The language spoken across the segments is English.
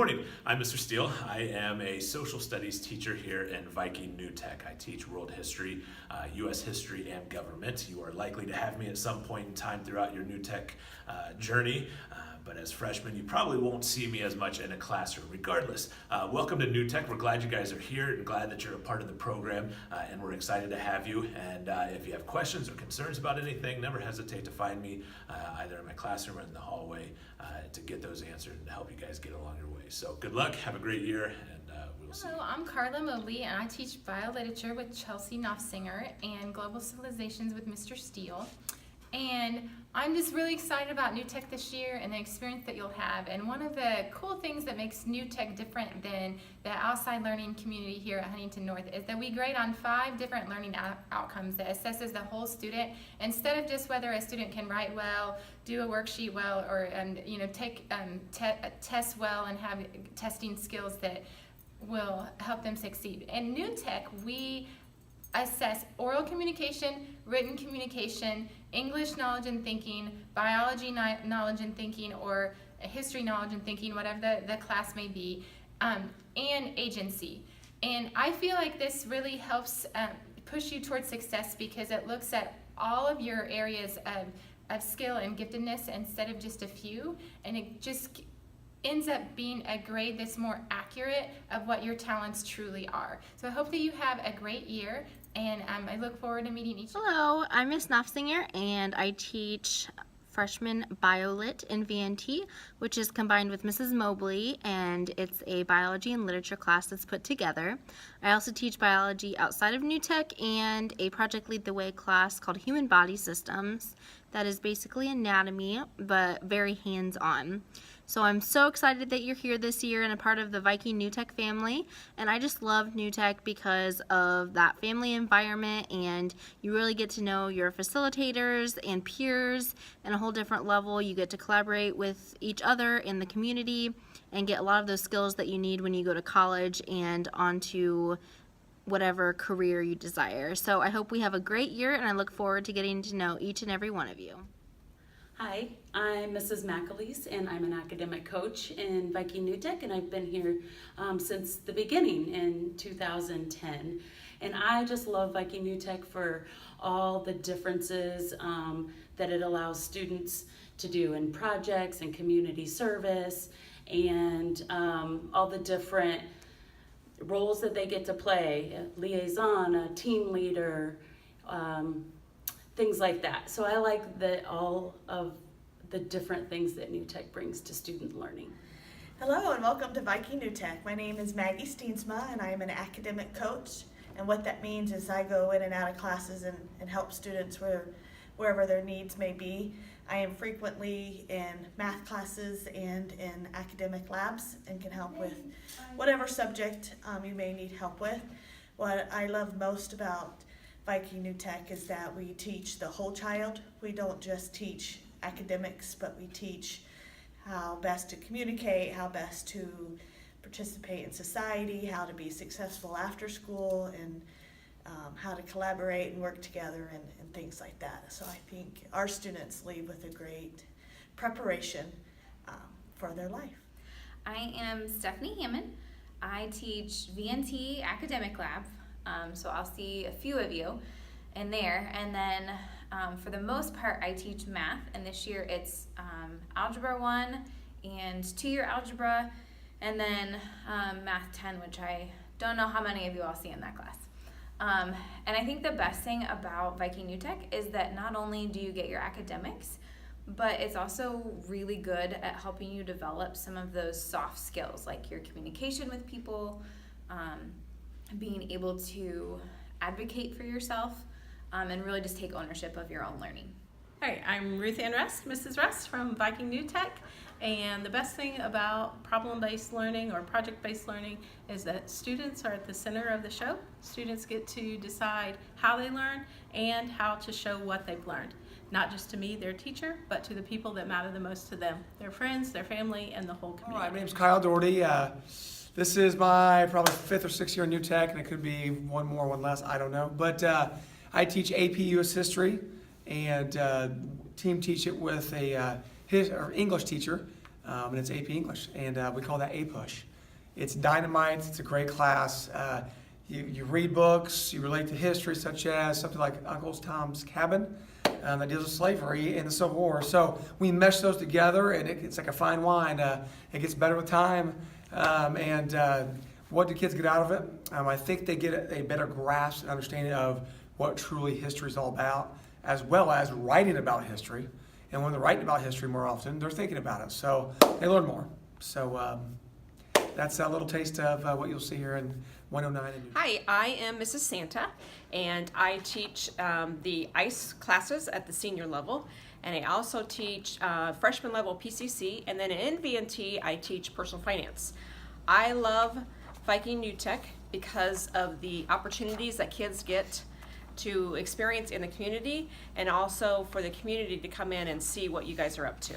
morning. I'm Mr. Steele. I am a social studies teacher here in Viking New Tech. I teach world history, U.S. history, and government. You are likely to have me at some point in time throughout your New Tech journey. But as freshmen, you probably won't see me as much in a classroom. Regardless, welcome to New Tech. We're glad you guys are here and glad that you're a part of the program, and we're excited to have you. And if you have questions or concerns about anything, never hesitate to find me either in my classroom or in the hallway to get those answered and to help you guys get along your way. So good luck, have a great year, and we'll see you. Hello, I'm Carla Mobley, and I teach bioliterature with Chelsea Knopfsinger and global civilizations with Mr. Steele. And I'm just really excited about New Tech this year and the experience that you'll have. And one of the cool things that makes New Tech different than the outside learning community here at Huntington North is that we grade on 5 different learning outcomes that assesses the whole student instead of just whether a student can write well, do a worksheet well, or take tests well and have testing skills that will help them succeed. In New Tech, we assess oral communication, written communication, English knowledge and thinking, biology knowledge and thinking, or history knowledge and thinking, whatever the class may be, and agency. And I feel like this really helps push you towards success because it looks at all of your areas of skill and giftedness instead of just a few, and it just ends up being a grade that's more accurate of what your talents truly are. So I hope that you have a great year, and I look forward to meeting each of you. Hello, I'm Miss Knopfsinger, and I teach freshman biolit in VNT, which is combined with Mrs. Mobley, and it's a biology and literature class that's put together. I also teach biology outside of New Tech and a Project Lead the Way class called Human Body Systems that is basically anatomy, but very hands-on. So I'm so excited that you're here this year and a part of the Viking New Tech family, and I just love New Tech because of that family environment, and you really get to know your facilitators and peers in a whole different level. You get to collaborate with each other in the community and get a lot of those skills that you need when you go to college and onto whatever career you desire. So I hope we have a great year, and I look forward to getting to know each and every one of you. Hi, I'm Mrs. McAleese, and I'm an academic coach in Viking New Tech, and I've been here since the beginning in 2010. And I just love Viking New Tech for all the differences that it allows students to do in projects and community service, and all the different roles that they get to play, a liaison, a team leader, things like that. So I like all of the different things that New Tech brings to student learning. Hello and welcome to Viking New Tech. My name is Maggie Steensma and I am an academic coach. And what that means is I go in and out of classes and help students wherever their needs may be. I am frequently in math classes and in academic labs and can help with whatever subject you may need help with. What I love most about Viking New Tech is that we teach the whole child. We don't just teach academics, but we teach how best to communicate, how best to participate in society, how to be successful after school, and how to collaborate and work together and things like that. So I think our students leave with a great preparation for their life. I am Stephanie Hammond. I teach VNT Academic Lab, so I'll see a few of you in there. And then for the most part, I teach math, and this year it's Algebra 1 and 2-year algebra, and then Math 10, which I don't know how many of you all see in that class. And I think the best thing about Viking New Tech is that not only do you get your academics, but it's also really good at helping you develop some of those soft skills, like your communication with people, being able to advocate for yourself, and really just take ownership of your own learning. Hi, I'm Ruth Ann Rust, Mrs. Rust from Viking New Tech, and the best thing about problem-based learning or project-based learning is that students are at the center of the show. Students get to decide how they learn and how to show what they've learned, not just to me, their teacher, but to the people that matter the most to them, their friends, their family, and the whole community. All right, my name's Kyle Doherty. This is my probably 5th or 6th year in New Tech, and it could be one more, one less, I don't know. But I teach AP US History, and team teach it with a English teacher, and it's AP English, and we call that A-Push. It's dynamite. It's a great class. You read books, you relate to history, such as something like Uncle Tom's Cabin that deals with slavery in the Civil War. So we mesh those together, and it's like a fine wine. It gets better with time. What do kids get out of it? I think they get a better grasp and understanding of what truly history is all about, as well as writing about history. And when they're writing about history more often, they're thinking about it. So they learn more. So that's a little taste of what you'll see here in 109. Hi, I am Mrs. Santa, and I teach the ICE classes at the senior level, and I also teach freshman level PCC, and then in VNT I teach personal finance. I love Viking New Tech because of the opportunities that kids get to experience in the community, and also for the community to come in and see what you guys are up to.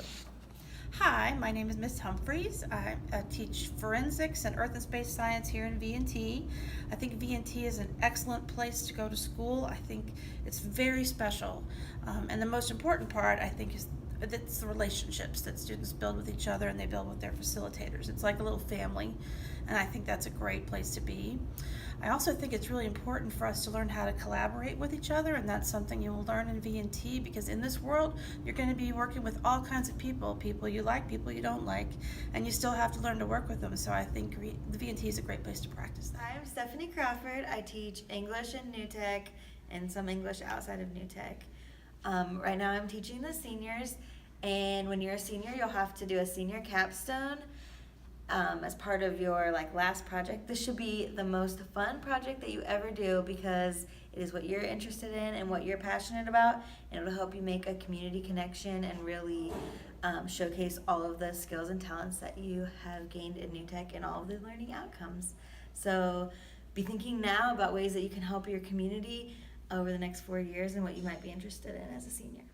Hi, my name is Miss Humphreys. I teach forensics and earth and space science here in VNT. I think VNT is an excellent place to go to school. I think it's very special. And the most important part, I think, is it's the relationships that students build with each other and they build with their facilitators. It's like a little family, and I think that's a great place to be. I also think it's really important for us to learn how to collaborate with each other, and that's something you will learn in VNT, because in this world you're going to be working with all kinds of people you like, people you don't like, and you still have to learn to work with them. So I think the VNT is a great place to practice that. I'm Stephanie Crawford. I teach English in New Tech and some English outside of New Tech. Right now I'm teaching the seniors, and when you're a senior you'll have to do a senior capstone as part of your last project. This should be the most fun project that you ever do, because it is what you're interested in and what you're passionate about, and it'll help you make a community connection and really showcase all of the skills and talents that you have gained in New Tech and all of the learning outcomes. So be thinking now about ways that you can help your community over the next 4 years and what you might be interested in as a senior.